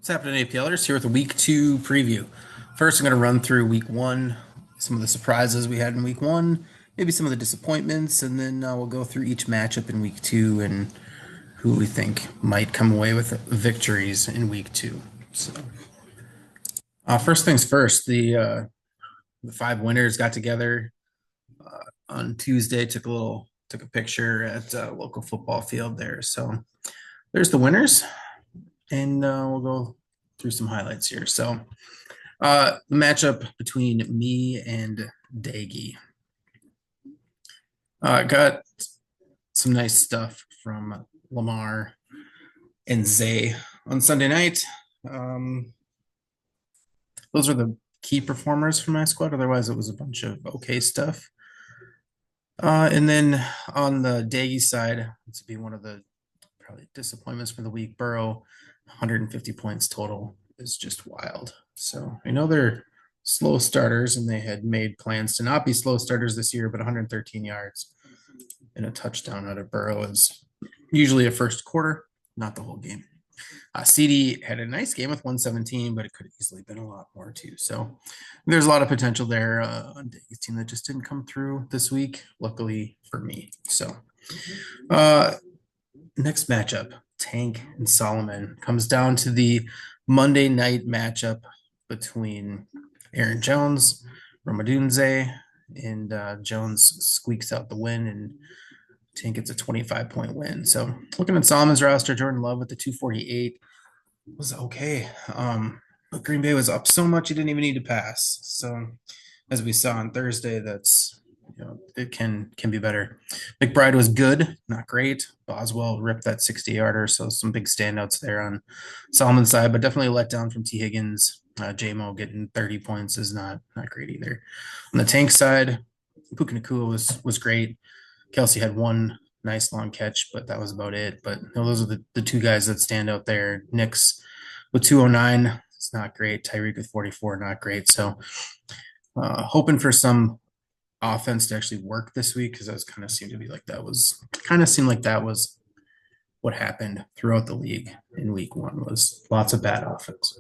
What's happening, APLers? Here with a week 2 preview. First, I'm going to run through week 1, some of the surprises we had in week 1, maybe some of the disappointments, and then we'll go through each matchup in week 2 and who we think might come away with victories in week 2. So, first things first, the 5 winners got together on Tuesday, took a picture at a local football field there. So there's the winners, and we'll go through some highlights here. So the matchup between me and Daggy. Got some nice stuff from Lamar and Zay on Sunday night. Those are the key performers for my squad. Otherwise, it was a bunch of okay stuff. And then on the Daggy side, this would be one of the probably disappointments for the week. Burrow, 150 points total is just wild. So I know they're slow starters and they had made plans to not be slow starters this year, but 113 yards and a touchdown out of Burrow is usually a first quarter, not the whole game. CD had a nice game with 117, but it could have easily been a lot more too. So there's a lot of potential there on Daggy's team that just didn't come through this week, luckily for me. So next matchup, Tank and Solomon, comes down to the Monday night matchup between Aaron Jones, Ramadunze, and Jones squeaks out the win, and Tank gets a 25-point win. So looking at Solomon's roster, Jordan Love with the 248 was okay. But Green Bay was up so much he didn't even need to pass. So as we saw on Thursday, that's it can be better. McBride was good, not great. Boswell ripped that 60-yarder, so some big standouts there on Solomon's side, but definitely a letdown from T. Higgins. J-Mo getting 30 points is not great either. On the Tank side, Puka Nacua was great. Kelsey had one nice long catch, but that was about it. But those are the two guys that stand out there. Nix with 209, it's not great. Tyreek with 44, not great. So hoping for some offense to actually work this week, because that was kind of seemed like that was what happened throughout the league in week 1 was lots of bad offense.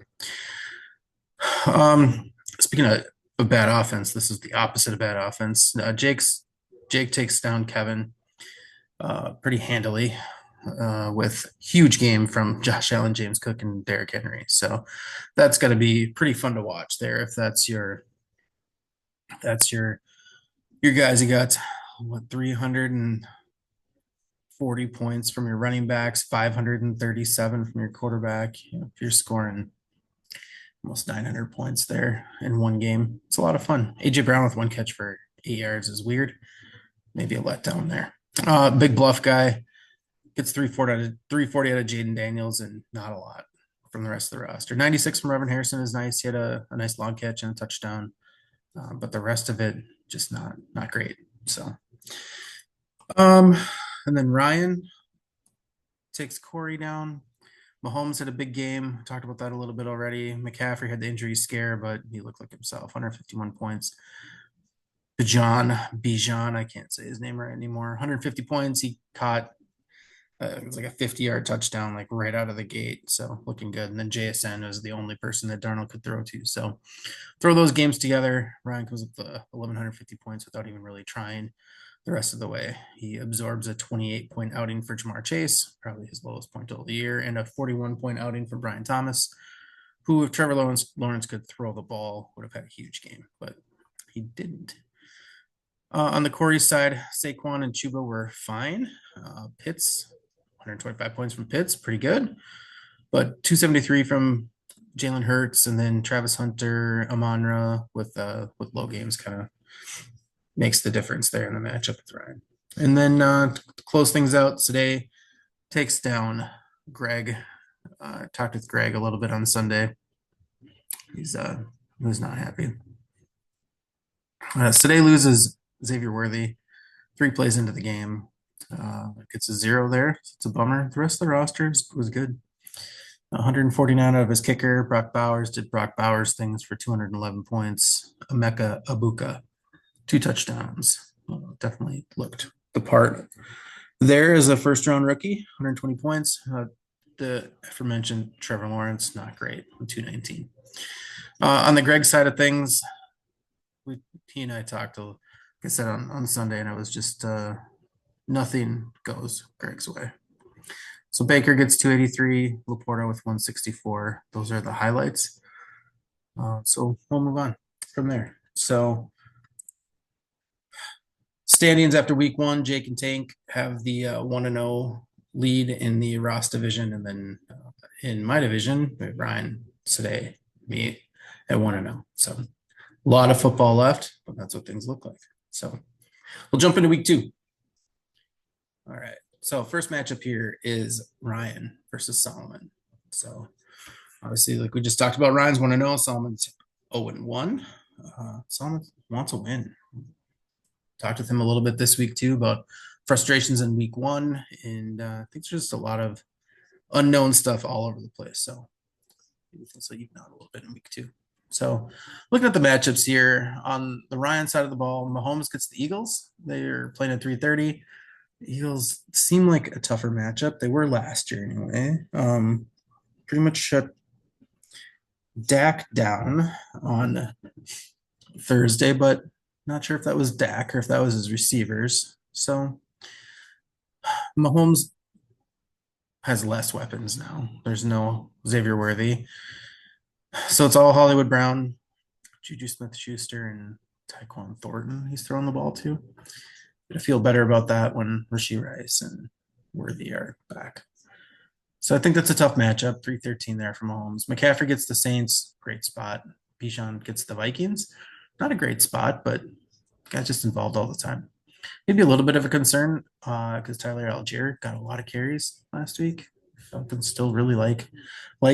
Speaking of bad offense, this is the opposite of bad offense. Jake takes down Kevin pretty handily with huge game from Josh Allen, James Cook, and Derrick Henry. So that's got to be pretty fun to watch there. If that's your guys, you got 340 points from your running backs, 537 from your quarterback. If you're scoring almost 900 points there in one game, it's a lot of fun. AJ Brown with one catch for 8 yards is weird. Maybe a letdown there. Big bluff guy gets 340 out of Jaden Daniels and not a lot from the rest of the roster. 96 from Reverend Harrison is nice. He had a nice long catch and a touchdown, but the rest of it just not great. So, and then Ryan takes Corey down. Mahomes had a big game. Talked about that a little bit already. McCaffrey had the injury scare, but he looked like himself. 151 points. Bijan, I can't say his name right anymore. 150 points. He caught it was like a 50-yard touchdown, like right out of the gate. So looking good. And then JSN was the only person that Darnold could throw to. So throw those games together. Ryan comes up to 1,150 points without even really trying the rest of the way. He absorbs a 28-point outing for Jamar Chase, probably his lowest point of the year, and a 41-point outing for Brian Thomas, who, if Trevor Lawrence could throw the ball, would have had a huge game, but he didn't. On the Corey side, Saquon and Chuba were fine. Pitts, 125 points from Pitts, pretty good. But 273 from Jalen Hurts, and then Travis Hunter, Amon-Ra with low games kind of makes the difference there in the matchup with Ryan. And then to close things out, today takes down Greg. Talked with Greg a little bit on Sunday. He was not happy. Today loses Xavier Worthy 3 plays into the game. Gets a 0 there. So it's a bummer. The rest of the roster was good. 149 out of his kicker. Brock Bowers did Brock Bowers things for 211 points. Emeka Abuka, 2 touchdowns. Definitely looked the part there as a first-round rookie. 120 points. the aforementioned Trevor Lawrence, not great with 219. On the Greg side of things, he and I talked, like I said, on Sunday, and it was just nothing goes Greg's way. So Baker gets 283, Laporta with 164. Those are the highlights. So we'll move on from there. So standings after week one, Jake and Tank have the 1-0 lead in the Ross division. And then in my division, Ryan, today, me at 1-0. So a lot of football left, but that's what things look like. So we'll jump into week two. All right. So first matchup here is Ryan versus Solomon. So obviously, like we just talked about, Ryan's 1-0, Solomon's 0-1. Solomon wants a win. Talked with him a little bit this week too about frustrations in week one, and I think there's just a lot of unknown stuff all over the place. So maybe things will even out a little bit in week two. So looking at the matchups here on the Ryan side of the ball, Mahomes gets the Eagles. They're playing at 3:30. The Eagles seem like a tougher matchup. They were last year anyway. Pretty much shut Dak down on Thursday, but not sure if that was Dak or if that was his receivers. So Mahomes has less weapons now. There's no Xavier Worthy. So it's all Hollywood Brown, Juju Smith-Schuster, and Tyquan Thornton he's throwing the ball to. I feel better about that when Rashee Rice and Worthy are back. So I think that's a tough matchup. 313 there for Mahomes. McCaffrey gets the Saints, great spot. Bijan gets the Vikings. Not a great spot, but guy's just involved all the time. Maybe a little bit of a concern because Tyler Algier got a lot of carries last week. Falcons still really like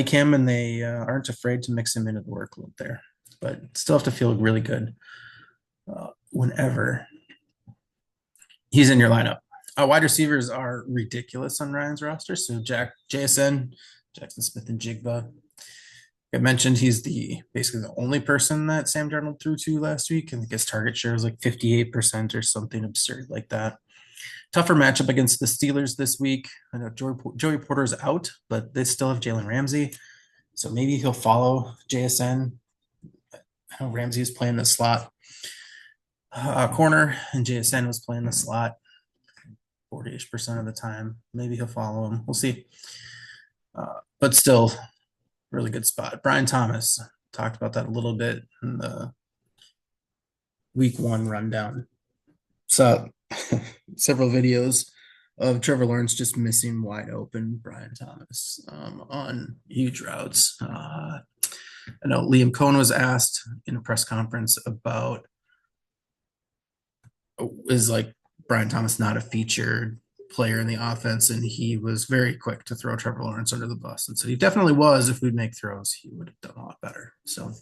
him, and they aren't afraid to mix him into the workload there. But still have to feel really good whenever he's in your lineup. Wide receivers are ridiculous on Ryan's roster. So JSN, Jackson Smith, and Jigba. I mentioned he's basically the only person that Sam Darnold threw to last week, and I guess target share is like 58% or something absurd like that. Tougher matchup against the Steelers this week. I know Joey Porter's out, but they still have Jalen Ramsey, so maybe he'll follow JSN. I know Ramsey is playing the slot corner, and JSN was playing the slot 40-ish% of the time. Maybe he'll follow him. We'll see. But still, really good spot. Brian Thomas, talked about that a little bit in the week one rundown. Saw several videos of Trevor Lawrence just missing wide open Brian Thomas on huge routes. I know Liam Cohen was asked in a press conference about, is like Brian Thomas not a featured player in the offense, and he was very quick to throw Trevor Lawrence under the bus and said he definitely was. If we'd make throws, he would have done a lot better. So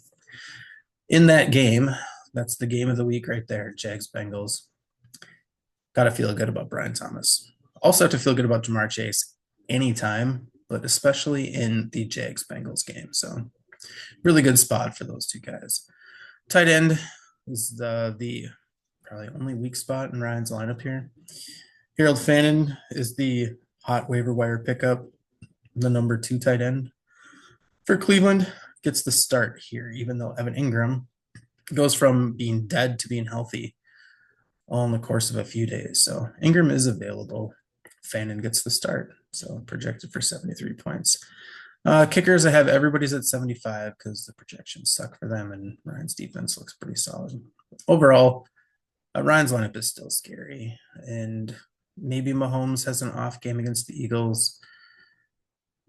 in that game, that's the game of the week right there, Jags Bengals. Got to feel good about Brian Thomas. Also have to feel good about Jamar Chase anytime, but especially in the Jags Bengals game. So really good spot for those two guys. Tight end is the probably only weak spot in Ryan's lineup here. Harold Fannin is the hot waiver wire pickup, the number 2 tight end for Cleveland. Gets the start here, even though Evan Ingram goes from being dead to being healthy all in the course of a few days. So Ingram is available. Fannin gets the start, so projected for 73 points. Kickers, I have everybody's at 75 because the projections suck for them, and Ryan's defense looks pretty solid. Overall, Ryan's lineup is still scary, and maybe Mahomes has an off game against the Eagles.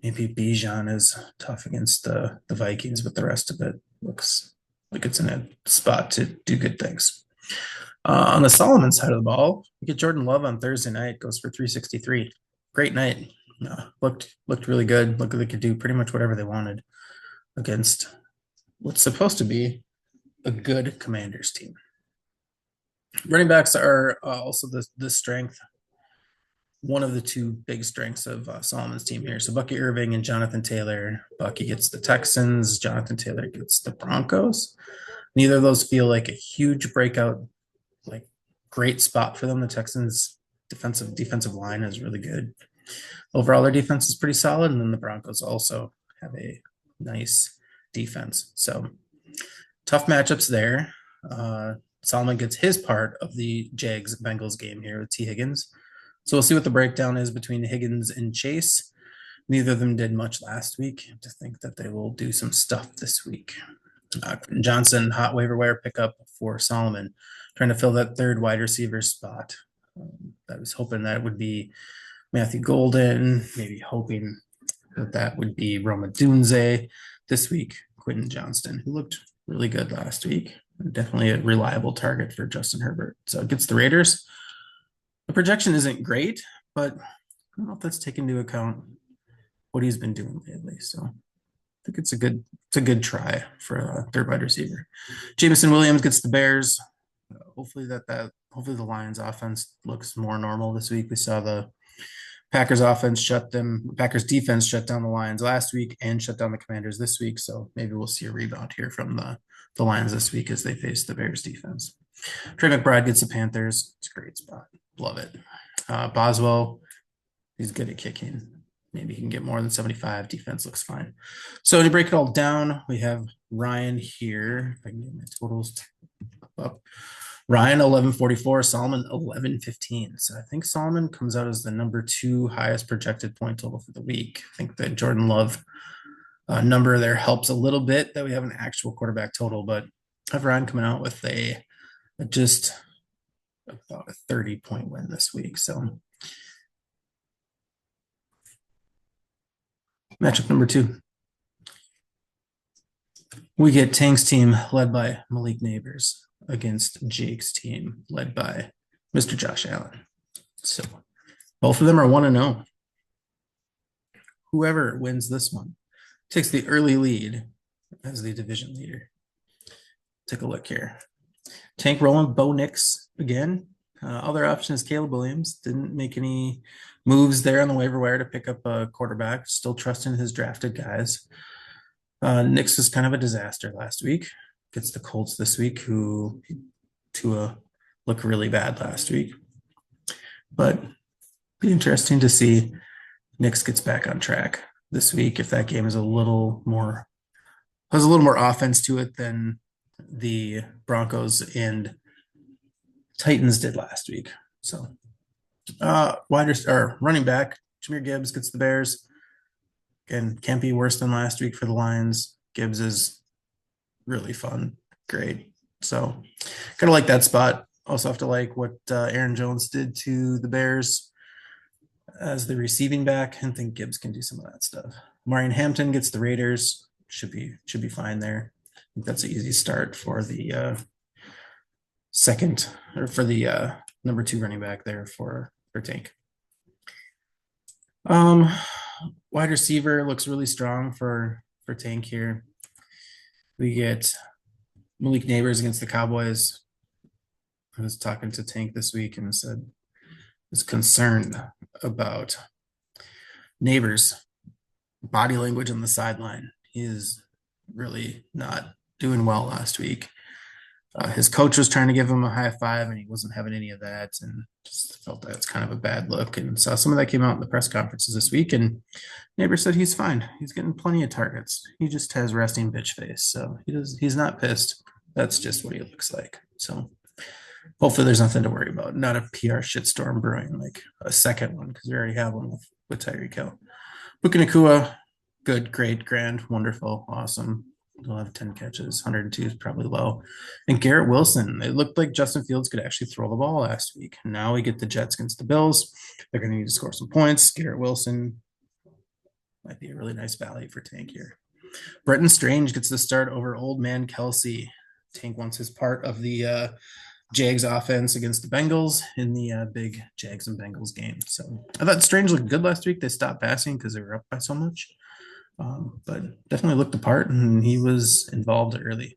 Maybe Bijan is tough against the Vikings, but the rest of it looks like it's in a spot to do good things. On the Solomon side of the ball, we get Jordan Love on Thursday night, goes for 363. Great night. Looked really good. Looked like they could do pretty much whatever they wanted against what's supposed to be a good Commanders team. Running backs are also the strength, one of the 2 big strengths of Solomon's team here. So Bucky Irving and Jonathan Taylor. Bucky gets the Texans. Jonathan Taylor gets the Broncos. Neither of those feel like a huge breakout, like great spot for them. The Texans defensive line is really good. Overall, their defense is pretty solid, and then the Broncos also have a nice defense. So tough matchups there. Solomon gets his part of the Jags Bengals game here with T. Higgins. So we'll see what the breakdown is between Higgins and Chase. Neither of them did much last week. To think that they will do some stuff this week. Johnson, hot waiver wire pickup for Solomon, trying to fill that third wide receiver spot. I was hoping that it would be Matthew Golden, maybe hoping that that would be Roma Dunze. This week, Quentin Johnston, who looked really good last week. Definitely a reliable target for Justin Herbert. So it gets the Raiders. The projection isn't great, but I don't know if that's taken into account what he's been doing lately. So I think it's a good try for a third wide receiver. Jameson Williams gets the Bears. Hopefully hopefully the Lions offense looks more normal this week. We saw the Packers defense shut down the Lions last week and shut down the Commanders this week. So maybe we'll see a rebound here from the Lions this week as they face the Bears defense. Trey McBride gets the Panthers. It's a great spot. Love it. Boswell, he's good at kicking. Maybe he can get more than 75. Defense looks fine. So to break it all down, we have Ryan here. If I can get my totals up. Ryan 1144, Solomon 1115. So I think Solomon comes out as the number 2 highest projected point total for the week. I think the Jordan Love number there helps a little bit that we have an actual quarterback total, but I have Ryan coming out with just about a 30-point win this week. So matchup number 2. We get Tank's team led by Malik Neighbors against Jake's team led by Mr. Josh Allen. So both of them are 1-0. Whoever wins this one takes the early lead as the division leader. Take a look here. Tank rolling Bo Nix again. Other option is Caleb Williams. Didn't make any moves there on the waiver wire to pick up a quarterback. Still trusting his drafted guys. Nix is kind of a disaster last week. Gets the Colts this week, who Tua looked really bad last week. But be interesting to see Nix gets back on track this week if that game is has a little more offense to it than the Broncos and Titans did last week. So running back, Jahmyr Gibbs gets the Bears. Again, can't be worse than last week for the Lions. Gibbs is really fun. Great. So kind of like that spot. Also have to like what Aaron Jones did to the Bears as the receiving back, and think Gibbs can do some of that stuff. Marion Hampton gets the Raiders. Should be fine there. I think that's an easy start for the second or for the number 2 running back there for Tank. Wide receiver looks really strong for Tank here. We get Malik Neighbors against the Cowboys. I was talking to Tank this week and was concerned about Neighbors' body language on the sideline. He is really not doing well last week. His coach was trying to give him a high five, and he wasn't having any of that, and just felt that's kind of a bad look. And so some of that came out in the press conferences this week, and Neighbor said he's fine. He's getting plenty of targets. He just has resting bitch face, so he's not pissed. That's just what he looks like. So hopefully there's nothing to worry about. Not a PR shitstorm brewing, like a second one, because we already have one with Tyreek Hill. Puka Nacua, good, great, grand, wonderful, awesome. He'll have 10 catches. 102 is probably low. And Garrett Wilson, it looked like Justin Fields could actually throw the ball last week. Now we get the Jets against the Bills. They're going to need to score some points. Garrett Wilson might be a really nice value for Tank here. Bretton Strange gets the start over old man Kelsey. Tank wants his part of the Jags offense against the Bengals in the big Jags and Bengals game. So I thought Strange looked good last week. They stopped passing because they were up by so much. But definitely looked the part, and he was involved early.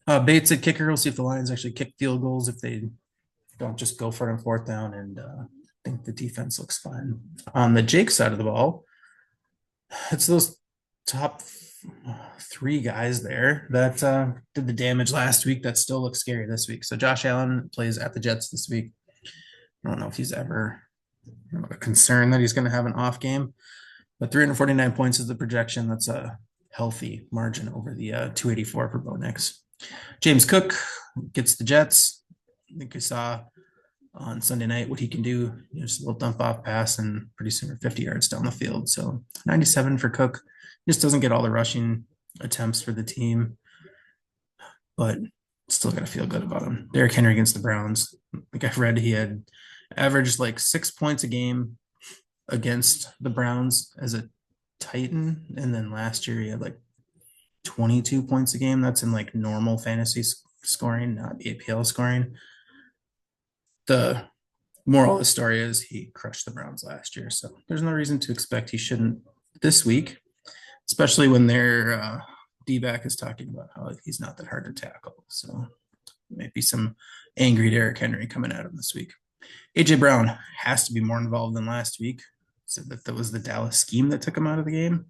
Bates at kicker. We'll see if the Lions actually kick field goals if they don't just go for it on 4th down, and I think the defense looks fine. On the Jake side of the ball, it's those top 3 guys there that did the damage last week that still look scary this week. So Josh Allen plays at the Jets this week. I don't know if he's ever a concern that he's going to have an off game. But 349 points is the projection. That's a healthy margin over the 284 for Bo Nix. James Cook gets the Jets. I think you saw on Sunday night what he can do. Just a little dump off pass and pretty soon we're 50 yards down the field. So 97 for Cook. Just doesn't get all the rushing attempts for the team, but still got to feel good about him. Derrick Henry against the Browns. Like I've read, he had averaged like 6 points a game against the Browns as a Titan. And then last year he had like 22 points a game. That's in like normal fantasy scoring, not APL scoring. The moral of the story is he crushed the Browns last year. So there's no reason to expect he shouldn't this week, especially when their D-back is talking about how he's not that hard to tackle. So maybe some angry Derrick Henry coming at him this week. AJ Brown has to be more involved than last week. Said that was the Dallas scheme that took him out of the game,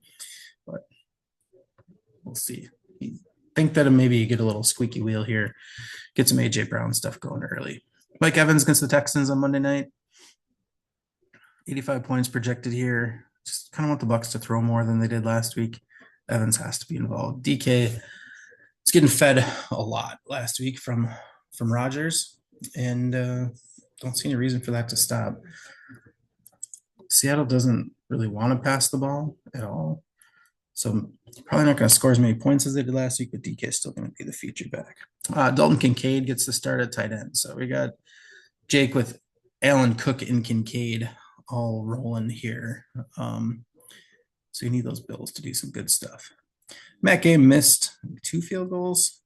but we'll see. I think that maybe get a little squeaky wheel here, get some AJ Brown stuff going early. Mike Evans against the Texans on Monday night. 85 points projected here. Just kind of want the Bucks to throw more than they did last week. Evans has to be involved. DK is getting fed a lot last week from Rodgers, and don't see any reason for that to stop. Seattle doesn't really want to pass the ball at all, so probably not going to score as many points as they did last week, but DK is still going to be the feature back. Dalton Kincaid gets the start at tight end. So we got Jake with Allen, Cook, and Kincaid all rolling here. So you need those Bills to do some good stuff. Matt Gay missed 2 field goals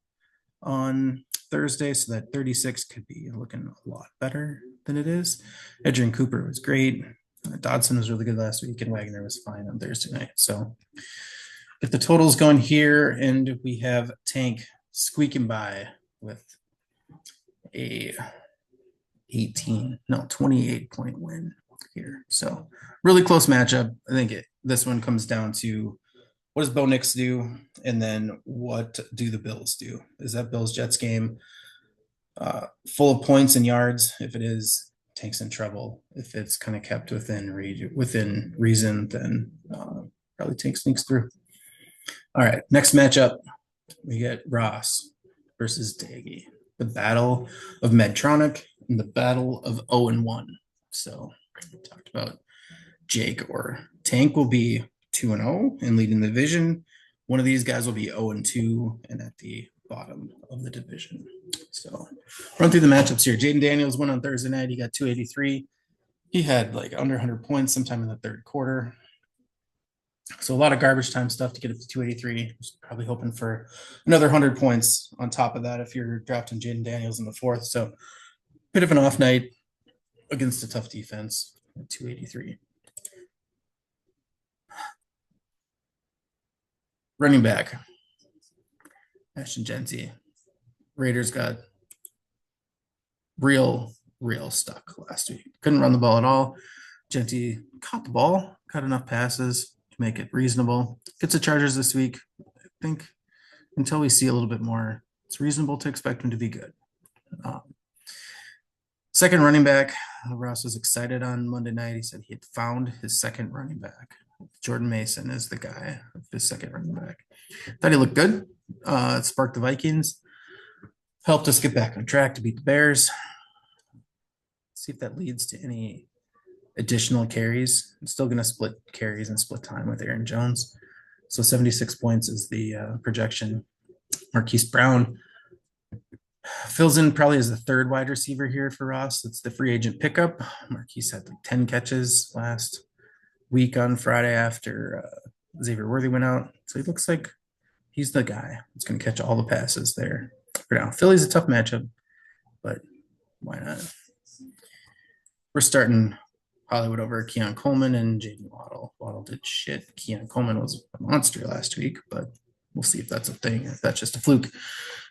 on Thursday, so that 36 could be looking a lot better than it is. Edgerrin Cooper was great. Dodson was really good last week, and Wagner was fine on Thursday night. So if the total's going here, and we have Tank squeaking by with a 28 point win here. So really close matchup. I think this one comes down to what does Bo Nix do, and then what do the Bills do? Is that Bills Jets game full of points and yards? If it is, Tank's in trouble. If it's kind of kept within reason, then probably Tank sneaks through. All right, next matchup, we get Ross versus Daggy. The battle of Medtronic and the battle of 0-1. So we talked about Jake or Tank will be 2-0 and leading the division. One of these guys will be 0-2 and at the bottom of the division. So run through the matchups here. Jaden Daniels won on Thursday night. He got 283. He had like under 100 points sometime in the third quarter. So a lot of garbage time stuff to get up to 283. Probably hoping for another 100 points on top of that if you're drafting Jaden Daniels in the fourth. So bit of an off night against a tough defense at 283. Running back, Ashton Genty. Raiders got real stuck last week. Couldn't run the ball at all. Genty caught the ball, caught enough passes to make it reasonable. Gets the Chargers this week. I think until we see a little bit more, it's reasonable to expect him to be good. Second running back, Ross was excited on Monday night. He said he had found his second running back. Jordan Mason is the guy, his second running back. Thought he looked good. It sparked the Vikings. Helped us get back on track to beat the Bears. See if that leads to any additional carries. I'm still going to split carries and split time with Aaron Jones. So 76 points is the projection. Marquise Brown fills in probably as the third wide receiver here for Ross. It's the free agent pickup. Marquise had like 10 catches last week on Friday after Xavier Worthy went out. So he looks like he's the guy that's going to catch all the passes there for now. Philly's a tough matchup, but why not? We're starting Hollywood over Keon Coleman and Jaden Waddle. Waddle did shit. Keon Coleman was a monster last week, but we'll see if that's a thing, if that's just a fluke.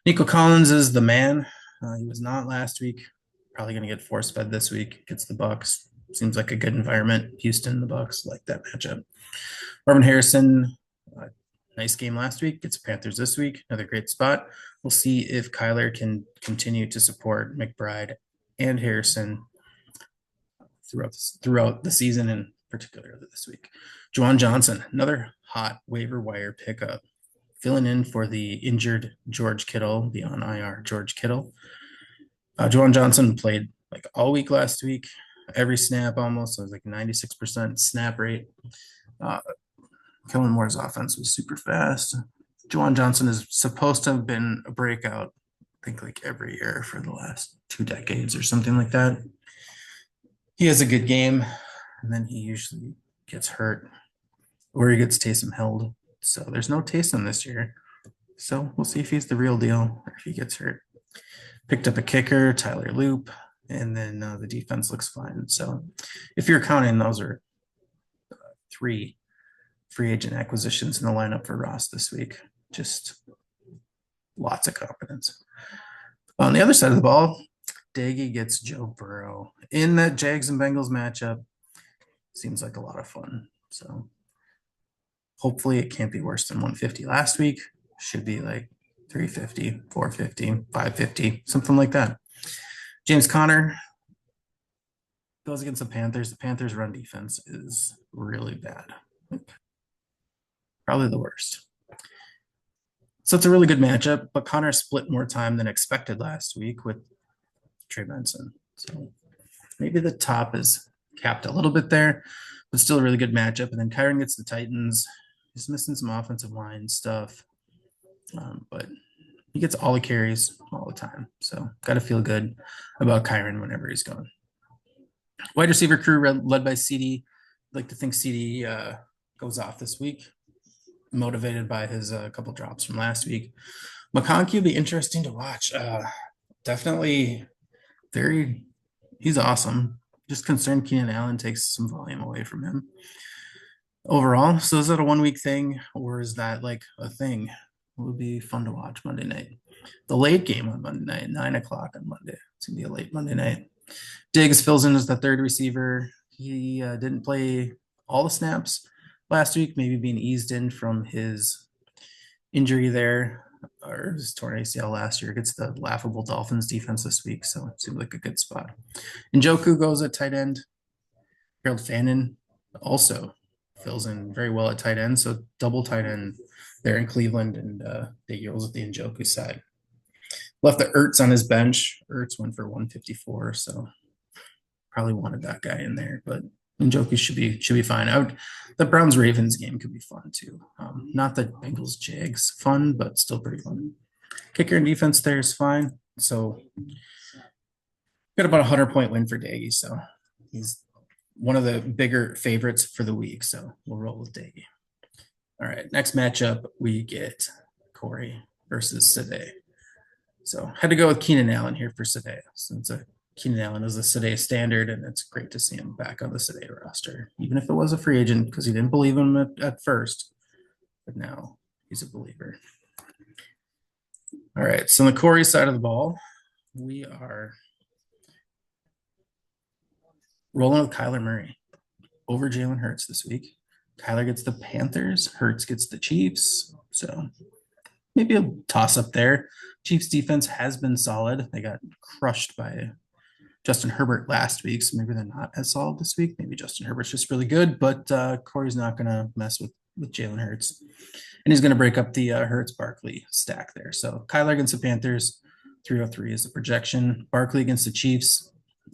Nico Collins is the man. He was not last week. Probably going to get force fed this week. Gets the Bucks. Seems like a good environment. Houston, the Bucks, like that matchup. Marvin Harrison, nice game last week. Gets Panthers this week. Another great spot. We'll see if Kyler can continue to support McBride and Harrison throughout the season and particularly this week. Juwan Johnson, another hot waiver wire pickup, filling in for the injured George Kittle, the on IR George Kittle. Juwan Johnson played like all week last week, every snap almost. So it was like 96% snap rate. Uh, Kellen Moore's offense was super fast. Juwan Johnson is supposed to have been a breakout, I think like every year for the last 2 decades or something like that. He has a good game, and then he usually gets hurt or he gets Taysom held. So there's no Taysom this year. So we'll see if he's the real deal or if he gets hurt. Picked up a kicker, Tyler Loop, and then the defense looks fine. So if you're counting, those are 3 free agent acquisitions in the lineup for Ross this week. Just lots of confidence. On the other side of the ball, Daggy gets Joe Burrow in that Jags and Bengals matchup. Seems like a lot of fun. So hopefully it can't be worse than 150 last week. Should be like 350, 450, 550, something like that. James Conner goes against the Panthers. The Panthers' run defense is really bad. Probably the worst. So it's a really good matchup, but Connor split more time than expected last week with Trey Benson. So maybe the top is capped a little bit there, but still a really good matchup. And then Kyron gets the Titans. He's missing some offensive line stuff, but he gets all the carries all the time. So got to feel good about Kyron whenever he's going. Wide receiver crew led by CD. I'd like to think CD goes off this week, motivated by his couple drops from last week. McConkey will be interesting to watch. Definitely he's awesome. Just concerned Keenan Allen takes some volume away from him overall. So is that a 1 week thing or is that like a thing? It would be fun to watch Monday night. The late game on Monday night, 9 o'clock on Monday. It's gonna be a late Monday night. Diggs fills in as the third receiver. He didn't play all the snaps last week, maybe being eased in from his injury there or his torn ACL last year. Gets the laughable Dolphins defense this week, so it seems like a good spot. Njoku goes at tight end. Harold Fannin also fills in very well at tight end, so double tight end there in Cleveland, and the Eagles at the Njoku side. Left the Ertz on his bench. Ertz went for 154, so probably wanted that guy in there, but Njoku should be fine. The Browns Ravens game could be fun too. Not the Bengals Jags fun, but still pretty fun. Kicker and defense there is fine. So got about 100-point win for Daggy. So he's one of the bigger favorites for the week. So we'll roll with Daggy. All right, next matchup we get Corey versus Sade. So had to go with Keenan Allen here for Sade, since Keenan Allen is a Sade standard, and it's great to see him back on the Sade roster, even if it was a free agent because he didn't believe him at first, but now he's a believer. All right, so on the Corey side of the ball, we are rolling with Kyler Murray over Jalen Hurts this week. Kyler gets the Panthers, Hurts gets the Chiefs, so maybe a toss up there. Chiefs defense has been solid. They got crushed by Justin Herbert last week, so maybe they're not as solid this week. Maybe Justin Herbert's just really good, but Corey's not going to mess with Jalen Hurts, and he's going to break up the Hurts Barkley stack there. So Kyler against the Panthers, 303 is the projection. Barkley against the Chiefs,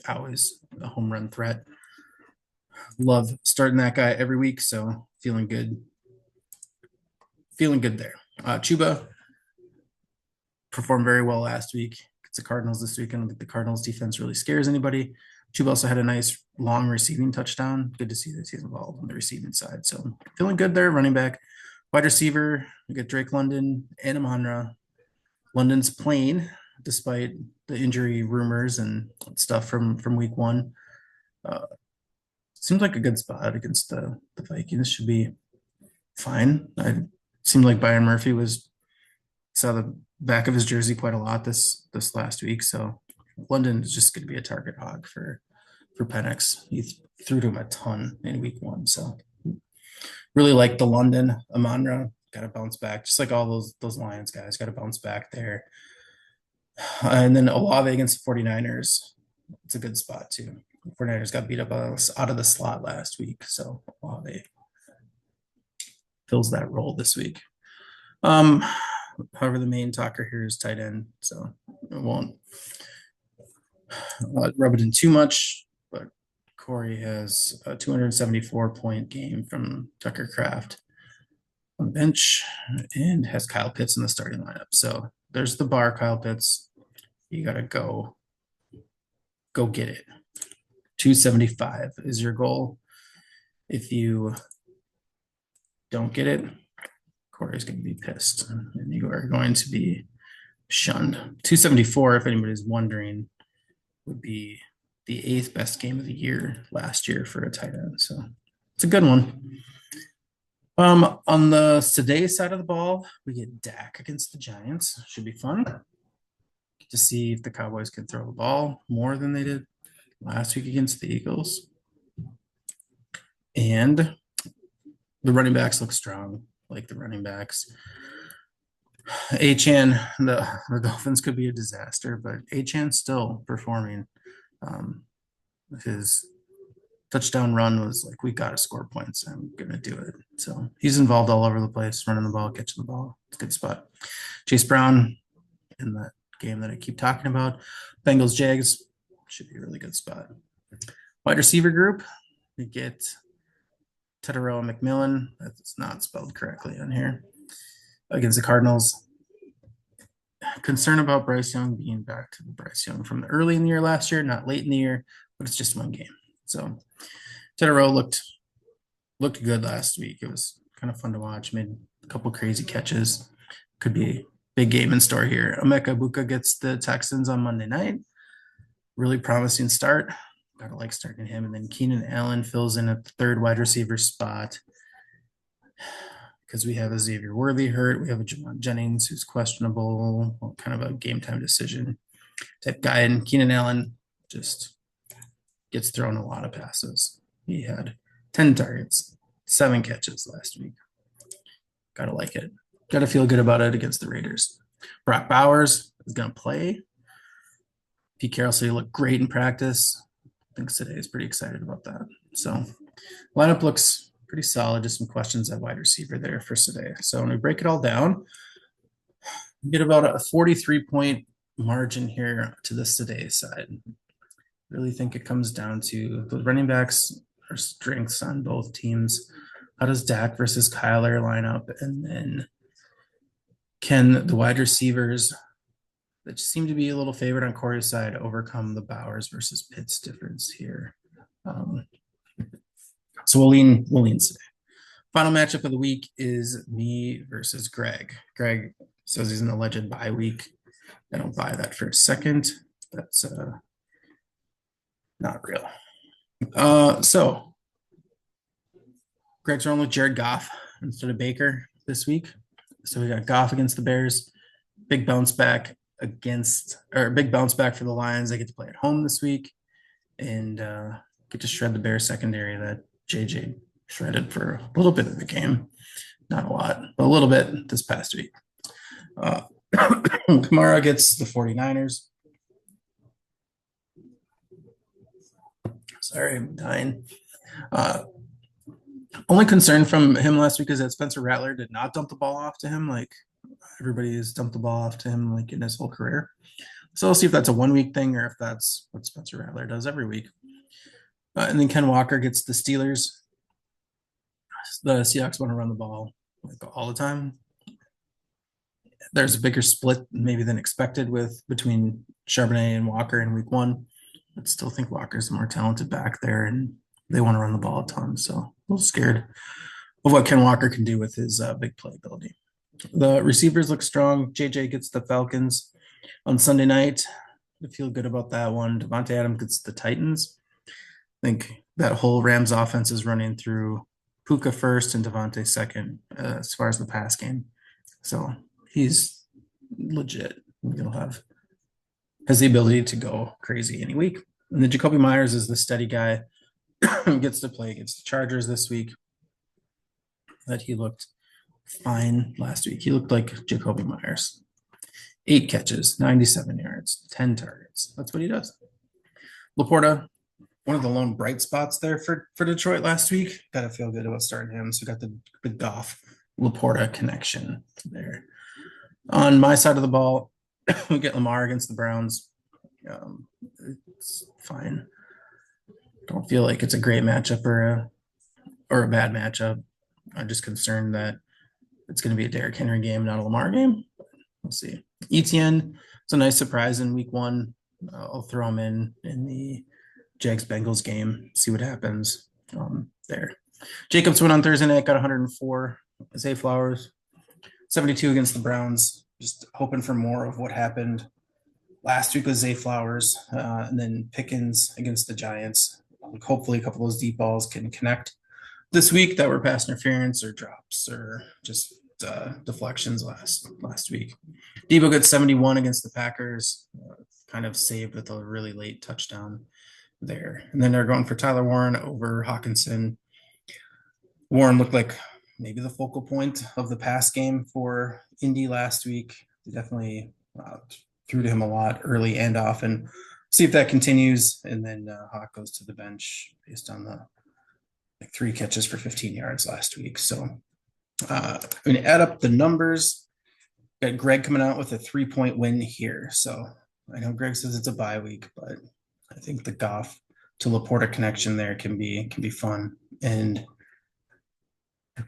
always a home run threat. Love starting that guy every week, so feeling good there. Chuba performed very well last week. It's the Cardinals this week. I don't think the Cardinals defense really scares anybody. Chuba also had a nice long receiving touchdown. Good to see that he's involved on the receiving side. So feeling good there. Running back, wide receiver, we got Drake London and Amon-Ra. London's playing despite the injury rumors and stuff from week 1. Seems like a good spot against the Vikings. Should be fine. It seemed like Byron Murphy saw the back of his jersey quite a lot this last week. So London is just going to be a target hog for Penix. He threw to him a ton in week 1. So really like the London. Amon-Ra got to bounce back, just like all those Lions guys got to bounce back there. And then Olave against the 49ers. It's a good spot too. 49ers got beat up out of the slot last week, so they fills that role this week. However, the main talker here is tight end, so it won't rub it in too much. But Corey has a 274-point game from Tucker Kraft on the bench and has Kyle Pitts in the starting lineup. So there's the bar, Kyle Pitts. You gotta go get it. 275 is your goal. If you don't get it, Corey's going to be pissed, and you are going to be shunned. 274, if anybody's wondering, would be the 8th best game of the year last year for a tight end. So it's a good one. On the today side of the ball, we get Dak against the Giants. Should be fun to see if the Cowboys can throw the ball more than they did last week against the Eagles. And the running backs look strong, like the running backs. Achane, the Dolphins could be a disaster, but Achane's still performing. His touchdown run was like, we got to score points. I'm going to do it. So he's involved all over the place, running the ball, catching the ball. It's a good spot. Chase Brown in that game that I keep talking about. Bengals, Jags should be a really good spot. Wide receiver group, we get Teteroa McMillan. That's not spelled correctly on here. Against the Cardinals. Concern about Bryce Young being back to the Bryce Young from the early in the year last year, not late in the year, but it's just one game. So Teteroa looked good last week. It was kind of fun to watch. Made a couple crazy catches. Could be a big game in store here. Emeka Buka gets the Texans on Monday night. Really promising start. Gotta like starting him. And then Keenan Allen fills in at the third wide receiver spot because we have a Xavier Worthy hurt. We have a Jamon Jennings who's questionable, kind of a game time decision type guy. And Keenan Allen just gets thrown a lot of passes. He had 10 targets, 7 catches last week. Gotta like it. Gotta feel good about it against the Raiders. Brock Bowers is gonna play. Pete Carroll said he looked great in practice. I think today is pretty excited about that. So lineup looks pretty solid. Just some questions at wide receiver there for today. So when we break it all down, we get about a 43-point margin here to this today side. Really think it comes down to the running backs are strengths on both teams. How does Dak versus Kyler line up? And then can the wide receivers that seem to be a little favored on Corey's side overcome the Bowers versus Pitts difference here? So we'll lean today. Final matchup of the week is me versus Greg. Greg says he's an alleged bye week. I don't buy that for a second. That's not real. So Greg's rolling with Jared Goff instead of Baker this week. So we got Goff against the Bears. Big bounce back for the Lions. They get to play at home this week and get to shred the Bears secondary that JJ shredded for a little bit of the game. Not a lot, but a little bit this past week. Kamara gets the 49ers. Sorry, I'm dying. Only concern from him last week is that Spencer Rattler did not dump the ball off to him like everybody has dumped the ball off to him like in his whole career. So we'll see if that's a 1 week thing or if that's what Spencer Rattler does every week. And then Ken Walker gets the Steelers. The Seahawks want to run the ball like all the time. There's a bigger split maybe than expected between Charbonnet and Walker in week 1. But still think Walker's the more talented back there and they want to run the ball a ton. So a little scared of what Ken Walker can do with his big playability. The receivers look strong. JJ gets the Falcons on Sunday night. I feel good about that one. Devontae Adams gets the Titans. I think that whole Rams offense is running through Puka first and Devontae second as far as the pass game. So he's legit. Has the ability to go crazy any week. And then Jacoby Myers is the steady guy. Gets to play against the Chargers this week. That he looked fine last week. He looked like Jacoby Myers. 8 catches, 97 yards, 10 targets. That's what he does. Laporta one of the lone bright spots there for Detroit last week. Got to feel good about starting him. So we got the Goff Laporta connection there. On my side of the ball, we get Lamar against the Browns. It's fine. Don't feel like it's a great matchup or a bad matchup. I'm just concerned that it's going to be a Derrick Henry game, not a Lamar game. We'll see. ETN, it's a nice surprise in week one. I'll throw him in the Jags Bengals game, see what happens there. Jacobs went on Thursday night, got 104. Zay Flowers, 72 against the Browns. Just hoping for more of what happened last week with Zay Flowers, and then Pickens against the Giants. Hopefully, a couple of those deep balls can connect this week that were pass interference or drops or just deflections last week. Debo got 71 against the Packers, kind of saved with a really late touchdown there. And then they're going for Tyler Warren over Hawkinson. Warren looked like maybe the focal point of the pass game for Indy last week. They definitely threw to him a lot early and often. See if that continues. And then Hawk goes to the bench based on the 3 catches for 15 yards last week. So I'm going to add up the numbers. Got Greg coming out with a 3-point win here. So I know Greg says it's a bye week, but I think the Goff to Laporta connection there can be fun. And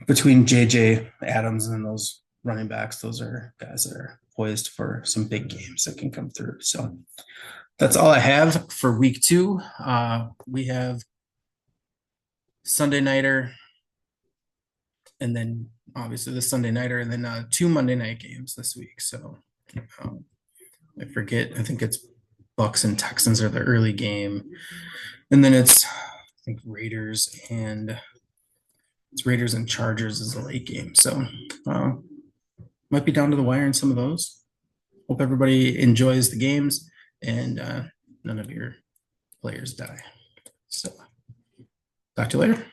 between JJ Adams and those running backs, those are guys that are poised for some big games that can come through. So that's all I have for week 2. We have Sunday nighter, and then obviously the Sunday nighter, and then 2 Monday night games this week. So I forget, I think it's Bucks and Texans are the early game, and then it's I think Raiders and Chargers is the late game. So might be down to the wire in some of those. Hope everybody enjoys the games and none of your players die. So talk to you later.